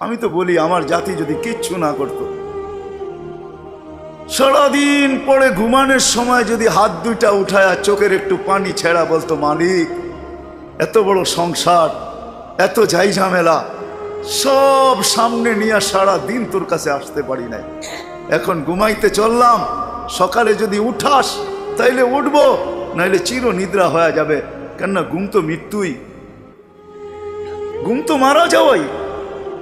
আমি তো বলি আমার জাতি যদি কিচ্ছু না করত, সারাদিন পরে ঘুমানোর সময় যদি হাত দুইটা উঠায় চোখের একটু পানি ছেড়া বলতো, মালিক এত বড় সংসার, এত যাই ঝামেলা সব সামনে নিয়ে সারা দিন তোর কাছে আসতে পারি নাই, এখন ঘুমাইতে চললাম, সকালে যদি উঠাস তাইলে উঠবো, নাইলে চির নিদ্রা হয়ে যাবে। কেননা ঘুম তো মৃত্যুই, ঘুম তো মারা যাওয়াই,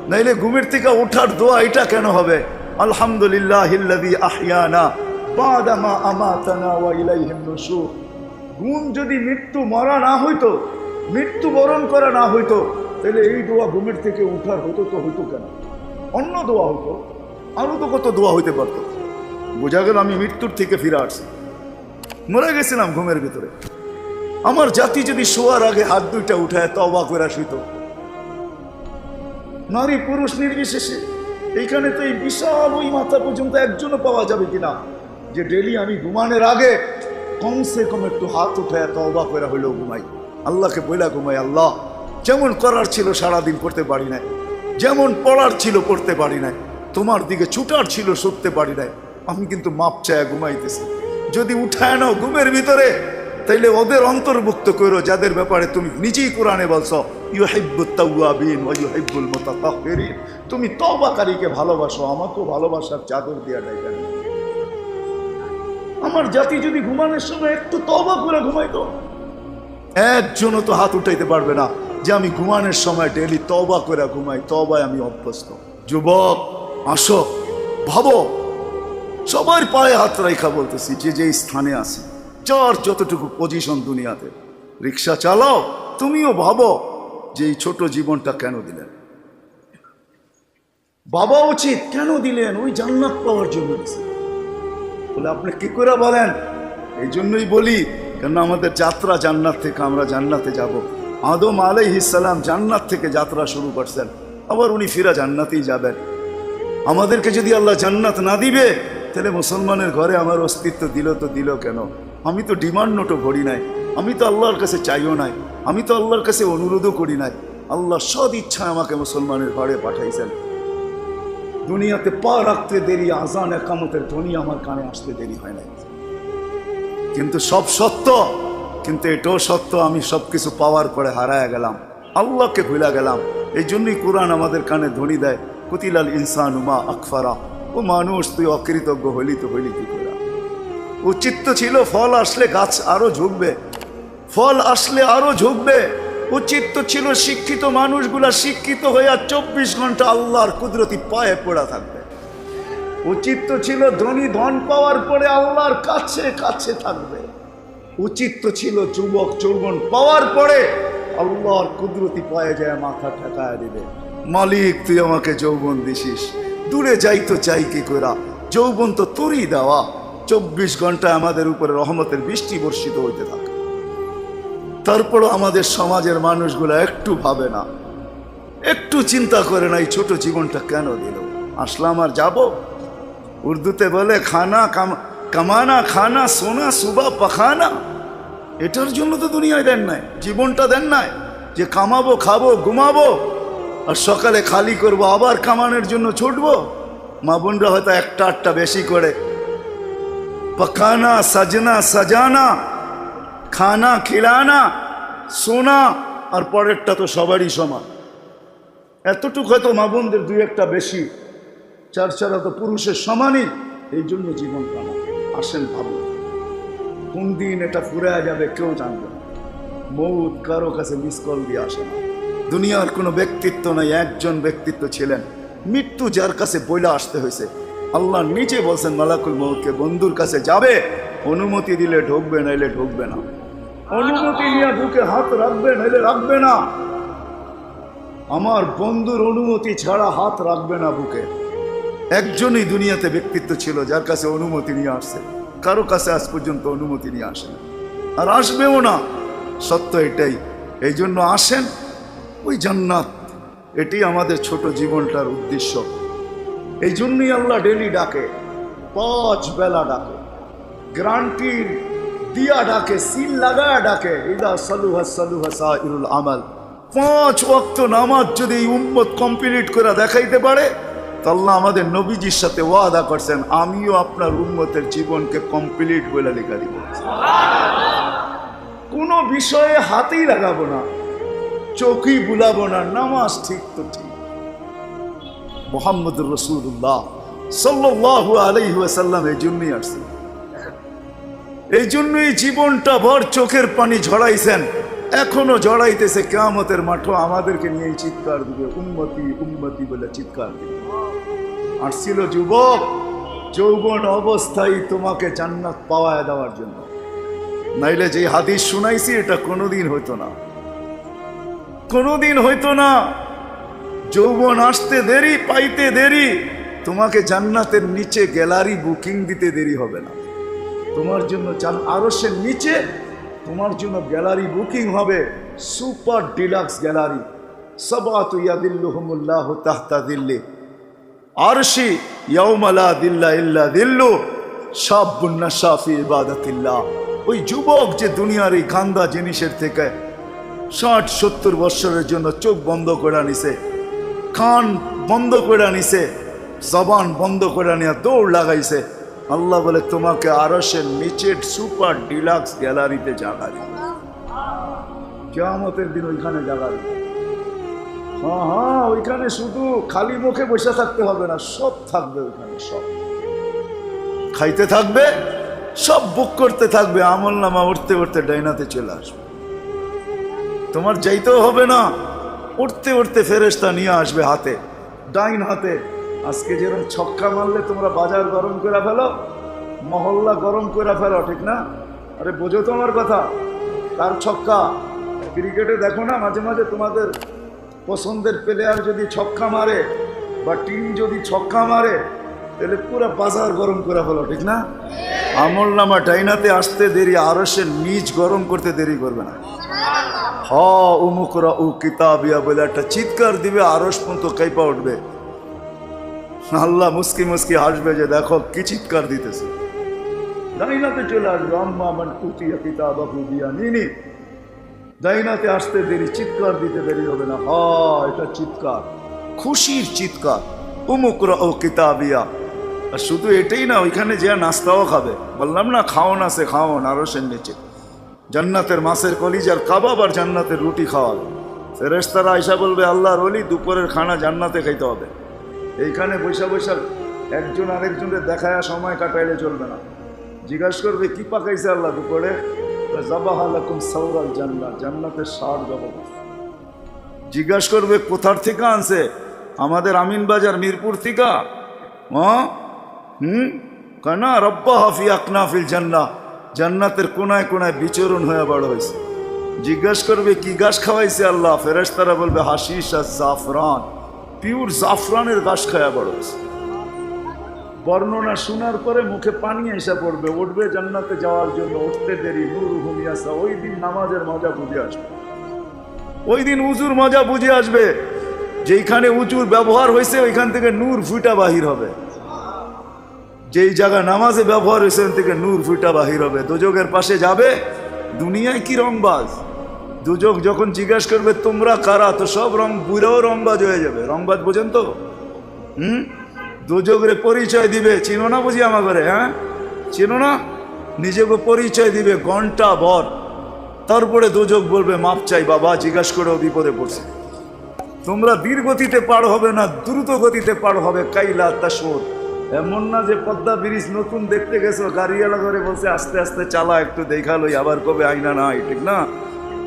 নাইলে ঘুমের থেকে ওঠার দোয়া এটা কেন হবে? আলহামদুলিল্লাহিল্লাযী আহইয়ানা বা'দা মা আমাতানা ওয়া ইলাইহিন নুশুর। ঘুম যদি মৃত্যু মরা না হইতো, মৃত্যু বরণ করা না হইতো, তাহলে এই দোয়া ঘুমের থেকে উঠার হতো তো হইতো কেন? অন্য দোয়া হতো, আরো তো কত দোয়া হইতে পারতো। বোঝা গেল আমি মৃত্যুর থেকে ফিরে আসছি, মরে গেছিলাম ঘুমের ভিতরে। আমার জাতি যদি শোয়ার আগে হাত দুইটা উঠায় তওবা করে শুইতো, নারী পুরুষ নির্বিশেষে, এইখানে তো এই বিশাল ওই মাথা পর্যন্ত একজনও পাওয়া যাবে কিনা যে ডেলি আমি ঘুমানোর আগে কমসে কম একটু হাত উঠায় তওবা করে হইলেও ঘুমাই, আল্লাহকে বইলা ঘুমাই, আল্লাহ যেমন করার ছিল সারাদিন করতে পারি নাই, যেমন পড়ার ছিল পড়তে পারি নাই, তোমার দিকে ছুটার ছিল ছুটতে পারি নাই, আমি কিন্তু মাপ চায় ঘুমাইতেছি। যদি উঠায় নাও ঘুমের ভিতরে, তাইলে ওদের অন্তর্ভুক্ত করো যাদের ব্যাপারে তুমি নিজেই কোরআনে বলছো ইউহিব্বুত তাওয়াবিন ওয়া ইউহিব্বুল মুতাতাহহিরিন। তুমি তওবাকারীকে ভালোবাসো, আমাকেও ভালোবাসার চাদর দিয়া ডাইকেন। আমার জাতি যদি ঘুমানোর সময় একটু তওবা করে ঘুমাইতো, একজনও তো হাত উঠাইতে পারবে না যে আমি ঘুমানোর সময় ডেলি তওবা করে ঘুমাই, তওবায় আমি অভ্যস্ত। যুবক আসো, ভাবো, সবার পায়ে হাত রাখা বলতেছি, যে যে স্থানে আছে, যার যতটুকু পজিশন দুনিয়াতে, রিক্সা চালাও, তুমিও ভাবো যে এই ছোট জীবনটা কেন দিলেন? বাবা উচিত কেন দিলেন? ওই জান্নাত পাওয়ার জন্য দিলেন। বলে আপনি কি করে বলেন? এই জন্যই বলি, কেন আমাদের যাত্রা জান্নাত থেকে, আমরা জান্নাতে যাব। আদম আলাইহিস সালাম জান্নাত থেকে যাত্রা শুরু করছেন, আবার উনি ফিরা জান্নাতেই যাবেন। আমাদেরকে যদি আল্লাহ জান্নাত না দিবে, তাহলে মুসলমানের ঘরে আমার অস্তিত্ব দিল তো দিল কেন? আমি তো ডিমান্ড নোটও করি নাই, আমি তো আল্লাহর কাছে চাইও নাই, আমি তো আল্লাহর কাছে অনুরোধও করি নাই। আল্লাহ সদ ইচ্ছা আমাকে মুসলমানের ঘরে পাঠাইছেন। দুনিয়াতে পা রাখতে দেরি, আজান একামতের ধ্বনি আমার কানে আসতে দেরি হয় নাই। কিন্তু সব সত্য, কিন্তু এটাও সত্য আমি সবকিছু পাওয়ার পরে হারায় গেলাম, আল্লাহকে ভুলা গেলাম। এই জন্যই কোরআন আমাদের কানে ধ্বনি দেয়, কুতিলাল ইনসানু মা আকফারা। ও মানুষ, তুই অকৃতজ্ঞ হইলি তো হইলি কি করে? উচিত তো ছিল ফল আসলে গাছ আরো ঝুঁকবে, ফল আসলে আরো ঝুঁকবে। উচিত তো ছিল শিক্ষিত মানুষগুলা শিক্ষিত হইয়া 24 ঘন্টা আল্লাহর কুদরতি পায়ে পড়া থাকবে। উচিত তো ছিল ধনী ধন পাওয়ার পরে আল্লাহর কাছে কাছে থাকবে। উচিত তো ছিল যুবক যৌবন পাওয়ার পরে আল্লাহর কুদরতি পায়ে যায় মাথা ঠেকায় দিবে, মালিক তুই আমাকে যৌবন দিছিস, দূরে যাই তো চাই কি করা, যৌবন তো তোরই দেওয়া। 24 ঘন্টায় আমাদের উপরে রহমতের বৃষ্টি বর্ষিত হইতে থাকে। তারপরও আমাদের সমাজের মানুষগুলো একটু ভাবে না, একটু চিন্তা করে না এই ছোট জীবনটা কেন দিল। আসলাম আর যাব। উর্দুতে বলে খানা কামানা খানা সোনা সুবা পাখানা। এটার জন্য তো দুনিয়ায় দেন নাই, জীবনটা দেন নাই যে কামাবো, খাবো, ঘুমাবো, আর সকালে খালি করবো, আবার কামানোর জন্য ছুটবো। মা বোনরা হয়তো একটা আটটা বেশি করে, পকানা সাজনা সাজানা, খানা খিলানা, সোনা, আর পরেরটা তো সবারই সমান। এতটুকু হয়তো মা বোনদের দুই একটা বেশি, চার চারা তো পুরুষের সমানই। এই জন্য জীবন কানা। আসেন ভাবুন, কোন দিন এটা ফুরে যাবে কেউ জানবে না। মৌত কারো কাছে মিস কল দিয়ে আসে না। দুনিয়ার কোনো ব্যক্তিত্ব নাই, একজন ব্যক্তিত্ব ছিলেন, মৃত্যু যার কাছে বইলা আসতে হয়েছে। আল্লাহ নিচে বলছেন মালাকুল মৌতকে, বন্ধুর কাছে যাবে, অনুমতি দিলে ঢুকবে, নাইলে ঢুকবে না। অনুমতি নিয়ে বুকে হাত রাখবে, নাইলে রাখবে না। আমার বন্ধুর অনুমতি ছাড়া হাত রাখবে না বুকে। একজনই দুনিয়াতে ব্যক্তিত্ব ছিল যার কাছে অনুমতি নিয়ে আসছে, কারো কাছে আজ পর্যন্ত অনুমতি নিয়ে আসে না, আর আসবেও না। সত্য এটাই। এই জন্য আসেন, ওই জান্নাত, এটি আমাদের ছোট জীবনটার উদ্দেশ্য। এই জন্যই আল্লাহ ডেলি ডাকে, 5 বেলা ডাকে, গ্যারান্টি দিয়া ডাকে, সিল লাগায়া ডাকে। ইদা সালুহা সালুহা সাইরুল আমাল 5 ওয়াক্ত নামাজ যদি এই উম্মত কমপ্লিট করে দেখাইতে পারে, তো আল্লাহ আমাদের নবীজির সাথে ওয়াদা করছেন, আমিও আপনার উম্মতের জীবনকে কমপ্লিট বলে লেখা দিব। কোনো বিষয়ে হাতেই লাগাবো না, চোখই বুলাবো না, নামাজ ঠিক তো ঠিক। মুহাম্মদুর রাসূলুল্লাহ সাল্লাল্লাহু আলাইহি ওয়াসাল্লাম এই জন্যই আসছেন, এই জন্যই জীবনটা ভর চোখের পানি ঝরাইছেন, এখনো জড়াইতেছে। কিয়ামতের মাঠে আমাদেরকে নিয়ে চিৎকার দিবে, উম্মতি উম্মতি বলে চিৎকার দিবে। আর ছিল যুবক, যৌবন অবস্থায় তোমাকে জান্নাত পাওয়ায় দেওয়ার জন্য, নাইলে যে হাদিস শুনাইছি এটা কোনোদিন হইতো না, কোনোদিন হইতো না। যৌবন আসতে দেরি, পাইতে দেরি, তোমাকে জান্নাতের নিচে গ্যালারি বুকিং দিতে দেরি হবে না। তোমার জন্য আরশের নিচে তোমার জন্য গ্যালারি বুকিং হবে, সুপার ডিলাক্স গ্যালারি। সাবাতু ইয়াদিল্লুহুমুল্লাহু তাহতা দিল্লি আরশি ইয়াউমা লা দিল্লা ইল্লা দিল্লু শাবুন নাশা ফি ইবাদাতিল্লাহ। ওই যুবক যে দুনিয়ার এই গান্দা জিনিসের থেকে 60-70 বছরের জন্য চোখ বন্ধ করে নিছে, কান বন্ধ করে নিছে, জবান বন্ধ করে নিয়ে দৌড় লাগাইছে, আল্লাহ বলে তোমাকে আরশের নিচের সুপার ডিলাক্স গ্যালারিতে জায়গা দিবে। কিয়ামতের দিন ওইখানে জায়গা দিবে। হ্যাঁ, ওইখানে শুধু খালি মুখে বসে থাকতে হবে না, সব থাকবে ওইখানে, সব খাইতে থাকবে, সব বুক করতে থাকবে, আমল নামা উঠতে উঠতে ডাইনাতে চলে আসবে। তোমার যাইতেও হবে না, উঠতে উঠতে ফেরেশতা নিয়ে আসবে হাতে, ডাইন হাতে। আজকে যেরকম ছক্কা মারলে তোমরা বাজার গরম করে ফেলো, মহল্লা গরম করে ফেলো, ঠিক না? আরে বোঝো তো আমার কথা, কার ছক্কা? ক্রিকেটে দেখো না মাঝে মাঝে তোমাদের পছন্দের প্লেয়ার যদি ছক্কা মারে বা টিম যদি ছক্কা মারে, তাহলে পুরো বাজার গরম করে ফেলো, ঠিক না? আমল নামা ডাইনাতে আসতে দেরি, আরশের নিচ গরম করতে দেরি করবে না। উমুকরা উ কিতাবিয়া বলে একটা চিৎকার দিবে, আরশ পর্যন্ত কাইপা উঠবে। আল্লাহ মুস্কি মুস্কি হাসবে যে দেখো কি চিৎকার দিতেছে। ডাইনাতে চলে আসবে, আম্মা মান উতিয়া কিতাবাহু বিয়ামিনি। ডাইনাতে আসতে দেরি, চিৎকার দিতে দেরি হবে না। এটা চিৎকার, খুশির চিৎকার। উমুকরা ও কিতাবিয়া। আর শুধু এটাই না, ওইখানে যে নাস্তাও খাবে। বললাম না খাওন আছে, খাওন আরশের নিচে। জান্নাতের মাছের কলিজার কাবাব আর জান্নাতের রুটি খাওয়াবে। ফেরেশতারা আয়সা বলবে আল্লাহর ওলি দুপুরের খানা জান্নাতে খাইতে হবে। এইখানে বৈশা বৈশা একজন আরেকজনের দেখায় সময় কাটাইলে চলবে না। জিজ্ঞাসা করবে কি পাকাইছে আল্লাহ দুপুরে? জাবাহালাকুম সাওরাল জান্নাত, জান্নাতের ষাঁড় জবরদস্ত। জিজ্ঞাসা করবে কোথার থেকে আনছে? আমাদের আমিনবাজার মিরপুর থেকে। কেনা রব্বা হাফি আকনাফিল জান্নাহ, জান্নাতের কোনায় কোনায় বিচরণ হয়ে বড় হয়েছে। জিজ্ঞাসা করবে কি গাছ খাওয়াইছে আল্লাহ? ফেরেশতারা বলবে হাশিশ আর জাফরান, পিওর জাফরানের গাছ খাওয়া বড় হয়েছে। বর্ণনা শোনার পরে মুখে পানি এসে পড়বে, উঠবে জান্নাতে যাওয়ার জন্য, উঠতে দেরি, নূর হুমিয়াসা। ওই দিন নামাজের মজা বুঝে আসবে, ওই দিন উজুর মজা বুঝে আসবে। যেইখানে উজুর ব্যবহার হয়েছে ওইখান থেকে নূর ফুটা বাহির হবে, যেই জায়গা নামাজে ব্যবহার হয়েছে ওখান থেকে নূর ফুটা বাহির হবে। দুজকের পাশে যাবে, দুনিয়ায় কি রংবাজ। দুজক যখন জিজ্ঞাসা করবে তোমরা কারা, তো সব রং বুড়াও রংবাজ হয়ে যাবে। রংবাজ বোঝেন তো? দুজকের পরিচয় দিবে, চিনো না বুঝি আমার ঘরে? হ্যাঁ চিনো না? নিজেকে পরিচয় দিবে ঘন্টা ভর, তারপরে দুজক বলবে মাপ চাই বাবা, জিজ্ঞাসা করেও বিপদে পড়ছে। তোমরা ধীর গতিতে পার হবে না, দ্রুত গতিতে পার হবে। কাইলা তাশউর, এমন না যে পদ্মা ব্রিজ নতুন দেখতে গেছো, গাড়িওয়ালা করে বলছে আস্তে আস্তে চালা, একটু দেখালোই, আবার কবে আইনা নাই, ঠিক না?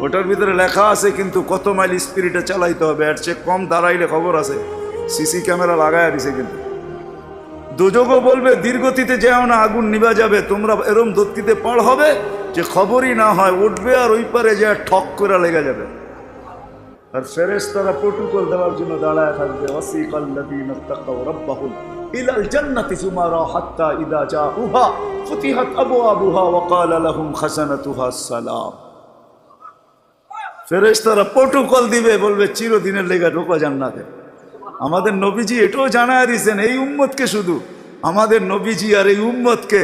ওটার ভিতরে লেখা আছে কিন্তু কত মাইল স্পিডে চালাইতে হবে। এর চেয়ে কম দাঁড়াইলে খবর আছে, সিসি ক্যামেরা লাগাইয়া দিছে। কিন্তু দুজকও বলবে ধীরগতিতে যেও না, আগুন নিভা যাবে। তোমরা এরম গতিতে পার হবে যে খবরই না হয়, উঠবে আর ওই পারে যে ঠক করে লেগে যাবে। আর ফেরেশতারা প্রটোকল দেওয়ার জন্য দাঁড়ায় থাকবে। ওয়াসিকাল্লাযীনা তাকাউ রাব্বাহুম ইলাল জান্নাতি যুমারা হাত্তা ইযা জাউহা ফুতিহাত আবওয়াবুহা ওয়া ক্বালা লাহুম খাজানাতুহা আসসালাম। ফেরেশতারা প্রটোকল দিবে, বলবে চিরদিনের লেগে ঢোকো জান্নাতে। আমাদের নবীজি এটাও জানায় দিয়েছেন এই উম্মতকে, শুধু আমাদের নবীজি আর এই উম্মতকে,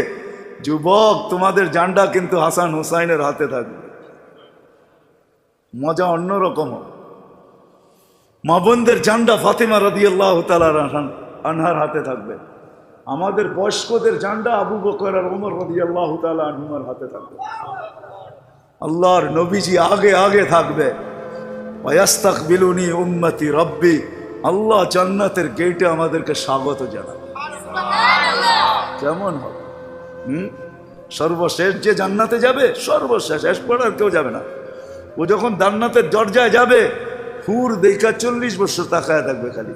যুবক তোমাদের জান্ডা কিন্তু হাসান হুসাইনের হাতে থাকবে। মজা অন্যরকম। মা বোনদের ঝান্ডা ফাতেমা রাদিয়াল্লাহু তাআলা আনহার হাতে থাকবে, আমাদের বয়স্কদের ঝান্ডা আবু বকর আর ওমর রাদিয়াল্লাহু তাআলা আনহুমার হাতে থাকবে। আল্লাহর নবীজি আগে আগে থাকবে। ওয়াস্তাকবিলুনি উম্মতি রব্বি, আল্লাহ জান্নাতের গেটে আমাদেরকে স্বাগত জানাবে। কেমন হবে? সর্বশেষ যে জান্নাতে যাবে, সর্বশেষ, শেষ পড়ার কেউ যাবে না। ও যখন জান্নাতের দরজায় যাবে, হুর দেখা 40 বছর তাকায় থাকবে, খালি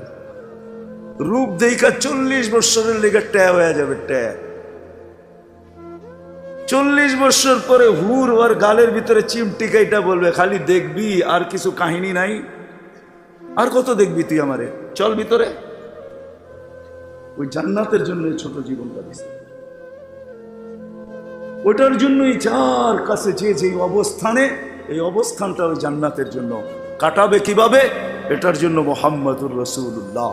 রূপ দেখা 40 বছরের লেগে ট্যা হয়ে যাবে, ট্যা। 40 বছর পরে হুর ওর গালের ভিতরে চিমটিকাইটা বলবে, খালি দেখবি, আর কিছু কাহিনী নাই, আর কত দেখবি তুই আমারে, চল ভিতরে। ওই জান্নাতের জন্য ছোট জীবনটা দিছে, ওটার জন্যই যার কাছে যে অবস্থানে, এই অবস্থানটা ওই জান্নাতের জন্য কাটাবে কিভাবে, এটার জন্য মুহাম্মদুর রাসূলুল্লাহ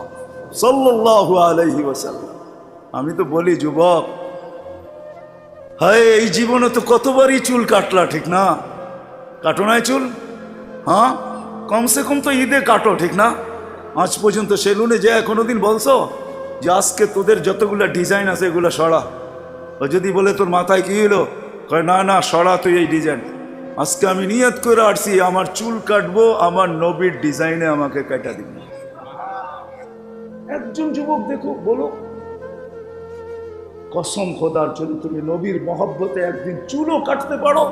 সাল্লাল্লাহু আলাইহি ওয়াসাল্লাম। আমি তো বলি যুবক, হায় এই জীবনে তো কতবারই চুল কাটলা, ঠিক না? কাটো নাই চুল? হ্যাঁ, কমসে কম তো ঈদে কাটো, ঠিক না? আজ পর্যন্ত সেলুনে যে কোনোদিন বলছো যে আজকে তোদের যতগুলা ডিজাইন আছে এগুলো সরা? ও যদি বলে তোর মাথায় কি হলো, কয় না না সরা তুই এই ডিজাইন। আজকে আমি নিয়ত করে আসছি আমার চুল কাটবো আমার নবীর ডিজাইনে, আমাকে কাটা দিব। একজন যুবক দেখো, বলো কসম খোদার, যদি তুমি নবীর মহব্বতে একদিন চুলও কাটতে পারো,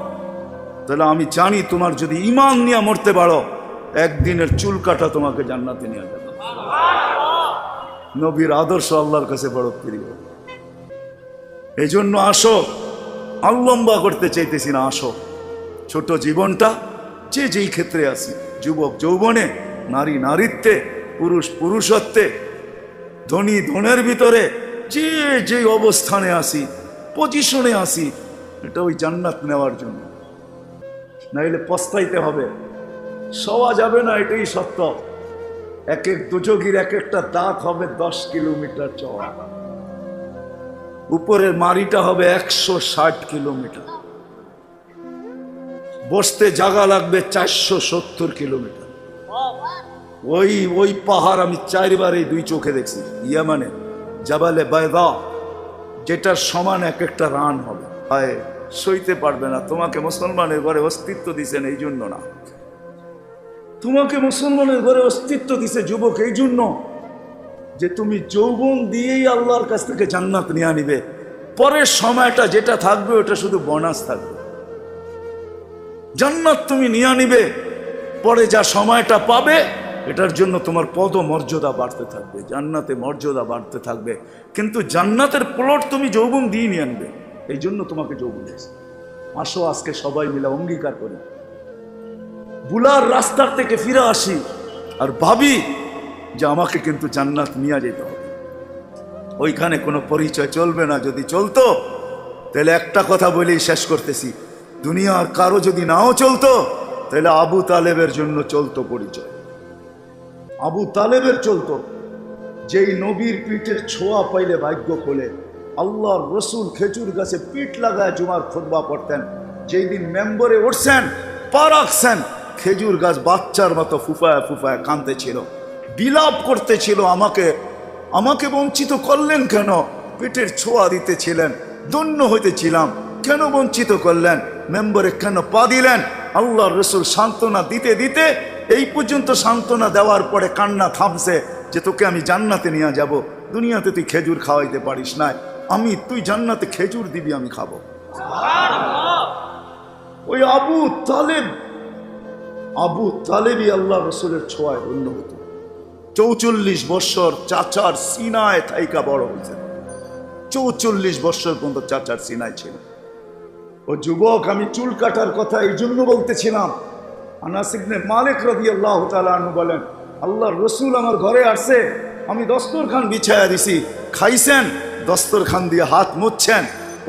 তাহলে আমি জানি তোমার যদি ঈমান নিয়ে মরতে পারো, একদিনের চুল কাটা তোমাকে জান্নাতে নিয়ে যাবে। নবীর আদর্শ আল্লাহর কাছে বড় প্রিয়। এই জন্য আসো, লম্বা করতে চাইতেছি না, আসো ছোট জীবনটা যে যেই ক্ষেত্রে আছি, যুবক যৌবনে, নারী নারীত্বে, পুরুষ পুরুষত্বে, ধনী ধনের ভিতরে, যে যে অবস্থানে আসি, পজিশনে আসি, এটা ওই জান্নাত নেওয়ার জন্য। নাইলে পস্তাইতে হবে, সওয়া যাবে না, এটাই সত্য। এক এক দুচকির এক একটা দাঁত হবে 10 কিলোমিটার চওড়া, উপরের মাড়িটা হবে 160 কিলোমিটার, বসতে জায়গা লাগবে 470 কিলোমিটার। ওই পাহাড় আমি 4 বার এই 2 চোখে দেখছি, ইয়ামানে জাবালে বায়দা, যেটার সমান এক একটা রান হবে। হায়, সইতে পারবে না। তোমাকে মুসলমানের ঘরে অস্তিত্ব দিছেন এই জন্য না, তোমাকে মুসলমানের ঘরে অস্তিত্ব দিছে যুবক এই জন্য যে তুমি যৌবন দিয়েই আল্লাহর কাছ থেকে জান্নাত নিয়ে নিবে। পরের সময়টা যেটা থাকবে ওটা শুধু বোনাস থাকবে। জান্নাত তুমি নিয়ে নিবে, পরে যা সময়টা পাবে এটার জন্য তোমার পদ মর্যাদা বাড়তে থাকবে, জান্নাতে মর্যাদা বাড়তে থাকবে। কিন্তু জান্নাতের প্লট তুমি যৌবন দিয়ে নিয়ে আনবে, এই জন্য তোমাকে যৌবন দিয়েছে। আসো আজকে সবাই মিলে অঙ্গীকার করি, বুলার রাস্তার থেকে ফিরে আসি আর ভাবি যে আমাকে কিন্তু জান্নাত নিয়ে যেতে হবে। ওইখানে কোনো পরিচয় চলবে না, যদি চলতো তাহলে একটা কথা বলেই শেষ করতেছি, দুনিয়ার কারো যদি নাও চলতো তাহলে আবু তালেবের জন্য চলতো পরিচয়। আবু তালেবের চলতো, যেই নবীর পিঠের ছোঁয়া পাইলে ভাগ্য খোলে। আল্লাহর রসুল খেজুর গাছে পিঠ লাগায় জুমার খুতবা পড়তেন, যেই দিন মেম্বরে উঠছেন, পা রাখছেন, খেজুর গাছ বাচ্চার মতো ফুফায় ফুফায় কাঁদতেছিল, বিলাপ করতেছিল, আমাকে বঞ্চিত করলেন কেন? পেটের ছোঁয়া দিতেছিলেন, ধন্য হইতেছিলাম, কেন বঞ্চিত করলেন? মেম্বরে কেন পা দিলেন? আল্লাহর রসুল সান্ত্বনা দিতে দিতে এই পর্যন্ত সান্ত্বনা দেওয়ার পরে কান্না থামছে যে তোকে আমি জান্নাতে নিয়ে যাব। দুনিয়াতে তুই খেজুর খাওয়াইতে পারিস না, তুই জান্নাতে খেজুর দিবি, আমি খাবো। ওই আবু তালেবই আল্লাহ রসুলের ছোঁয়ায় ধন্য হতো। 44 বছর চাচার সিনায় থাইকা বড় হয়েছে, 44 বছর পর্যন্ত চাচার সিনায় ছিল। ও যুবক, আমি চুল কাটার কথা এই জন্য বলতেছিলাম। আনাস ইবনে মালিক রাদিয়াল্লাহু তাআলা আনহু বলেন, আল্লাহর রসুল আমার ঘরে আসছে, আমি দস্তরখান বিছায়া দিছি, খাইছেন, দস্তরখান দিয়ে হাত মুছছেন।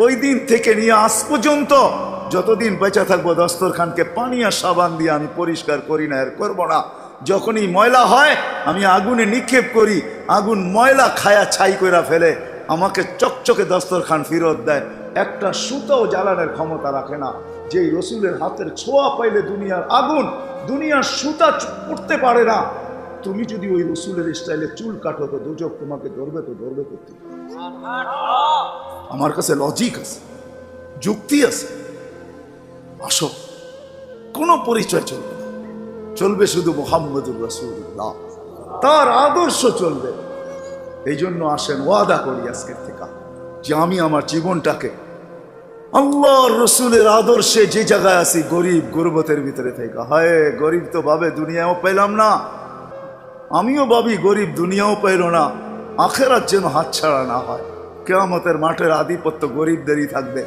ওই দিন থেকে নিয়ে আজ পর্যন্ত যতদিন বেঁচে থাকবো দস্তরখানকে পানি আর সাবান দিয়ে আমি পরিষ্কার করি না, আর করবো না। যখনই ময়লা হয় আমি আগুনে নিক্ষেপ করি, আগুন ময়লা খায়া ছাই করে ফেলে, আমাকে চকচকে দস্তরখান ফেরত দেয়। একটা সুতাও জ্বালানোর ক্ষমতা রাখে না। যেই রসুলের হাতের ছোঁয়া পাইলে দুনিয়ার আগুন, দুনিয়ার সুতা উঠতে পারে না। তুমি যদি ওই রসুলের স্টাইলে চুল কাটো তো দুজক তোমাকে ধরবে করতে। আমার কাছে লজিক আছে, যুক্তি আছে। আসো, কোনো পরিচয় চলবে না, চলবে শুধু মুহাম্মদুর রাসূলুল্লাহ, তার আদর্শ চলবে। এই জন্য আসেন, ওয়াদা করি আজকের থেকে যে আমি আমার জীবনটাকে আল্লাহর রসুলের আদর্শে যে জায়গায় আছি, গরিব গুরবতের ভিতরে থেকে, হায় গরিব তো ভাবে দুনিয়াও পেলাম না, আমিও ভাবি গরিব দুনিয়াও পাইল না, আখেরাত যেন হাতছাড়া না হয়। কিয়ামতের মাঠের আধিপত্য গরিবদেরই থাকবে।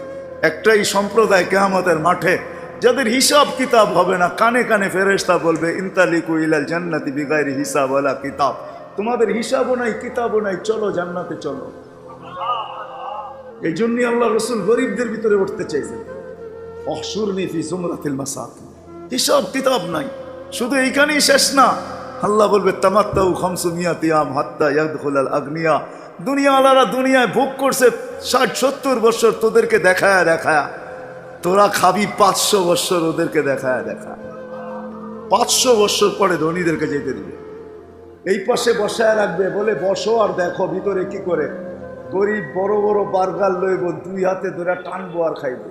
একটাই সম্প্রদায় কিয়ামতের মাঠে, যাদের হিসাব কিতাব হবে না, কানে কানে ফেরেশতা বলবে ইনতালিকু ইলাল জান্নাতি বিগাইরি হিসাব ওয়ালা কিতাব, তোমাদের হিসাবও নাই কিতাবও নাই, চলো জান্নাতে চলো। এই জন্যই আল্লাহ রসুল গরিবদের ভিতরে উঠতে চাইছেন, অহশুরনি ফি জুমরাতিল মাসাকিন। হিসাব কিতাব নাই, শুধু এইখানেই শেষ না, আল্লাহ বলবে তামাত্তাউ খামসুমিয়াতি আম হাত্তা ইয়াদখুলাল আগনিয়া। দুনিয়াওয়ালারা দুনিয়ায় ভোগ করছে 60-70 বছর, তোদেরকে দেখায়া তোরা খাবি 500 বছর, ওদেরকে দেখায়া 500 বছর পরে ধনীদেরকে যেতে দিবে। এই পাশে বসায় রাখবে, বলে বসো আর দেখো ভিতরে কি করে। গরিব বড় বড় বার্গার লইব, 2 হাতে ধরে টানবো আর খাইব।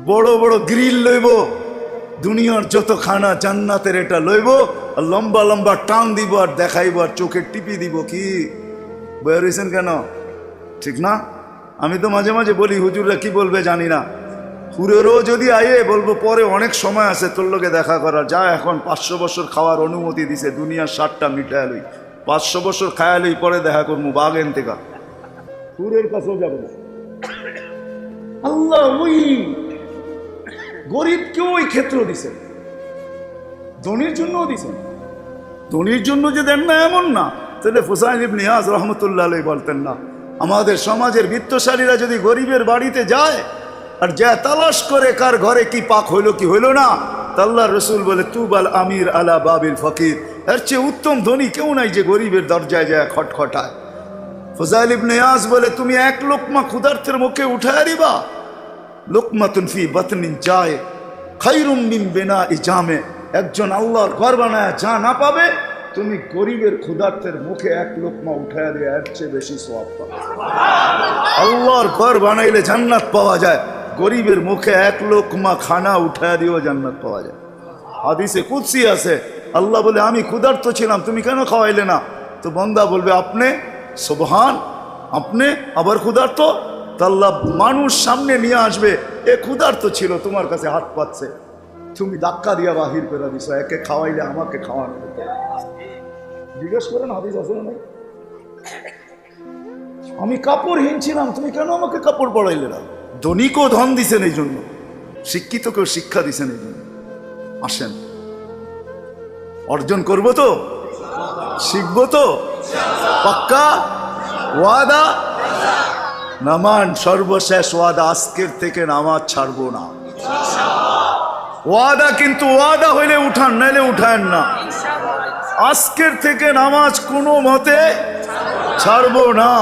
বড় বড় গ্রিল লইব, দুনিয়ার যত খানা জান্নাতের এটা লইব, আর লম্বা লম্বা টান দিব আর দেখাইব আর চোখে টিপি দিব। কি বয়ে রয়েছেন কেন? ঠিক না? আমি তো মাঝে মাঝে বলি, হুজুররা কি বলবে জানি না, হুরেরও যদি আয়ে বলবো পরে অনেক সময় আছে তোর লোকে দেখা করার, যা এখন 500 বছর খাওয়ার অনুমতি দিছে, দুনিয়ার 60টা মিটায় লই, 500 বছর খায়া লই, পরে দেখা করবো বাগেন থেকে। হুরের কাছেও যাবে না। আল্লাহ ওই গরিবকেও ওই ক্ষেত্র দিছেন, ধনীর জন্যও দিছেন। ধনীর জন্য যে দেন না এমন না, তাহলে হুসাইন ইবনে ইয়াজ রহমতুল্লাহ আলাইহি বলতেন না, আমাদের সমাজের বিত্তশালীরা যদি গরিবের বাড়িতে যায় আর যা তালাশ করে কার ঘরে কি পাক হইল কি হইল না, আল্লাহর রাসূল বলে তুবাল আমির আলা বাবিল ফকির, এর চেয়ে উত্তম ধনী কেউ নাই যে গরিবের দরজায় যায় খটখটায়। ফুজাইল ইবনে ইয়াজ বলে তুমি এক লোকমা ক্ষুধার্তের মুখে উঠায় দিবা, লোকমাতুন ফি বাতনিন যায় খায়রুম মিন বিনাই জামে, একজন আল্লাহর ঘর বানায় যা না পাবে, তুমি গরিবের ক্ষুধার্তের মুখে এক লোকমা উঠায় দিয়ে এর চেয়ে বেশি সওয়াব পাবে। আল্লাহর ঘর বানাইলে জান্নাত পাওয়া যায়, গরিবের মুখে এক লোকমা খানা উঠায় দিয়েও জান্নাত পাওয়া যায়। হাদিসে কুদসি আছে, আল্লাহ বলে আমি ক্ষুধার্ত ছিলাম, তুমি কেন খাওয়াইলে না? তো বান্দা বলবে আপনি, সুবহান, আপনি আবার ক্ষুধার্ত? আল্লাহ মানুষ সামনে নিয়ে আসবে, এ ক্ষুধার্ত ছিল, তোমার কাছে হাত পাচ্ছে, তুমি ধাক্কা দিয়া বাহির করে দিছ, একে খাওয়াইলে আমাকে খাওয়ানো হতো। জিজ্ঞেস করেন হাদিস আছে না? আমি কাপড়হীন ছিলাম, তুমি কেন আমাকে কাপড় পরাইলে না? ধনীকেও ধন দিছেন এই জন্য, শিক্ষিতকেও শিক্ষা দিছেন এই জন্য। আসেন, অর্জন করবো তো, শিখবো তো, পাক্কা ওয়াদা? নামান সর্বশেষ ওয়াদা, আজকের থেকে নামাজ ছাড়বো না। ওয়াদা, কিন্তু ওয়াদা হইলে উঠান, নাইলে উঠান না। আজকের থেকে নামাজ কোনো মতে ছাড়বো না।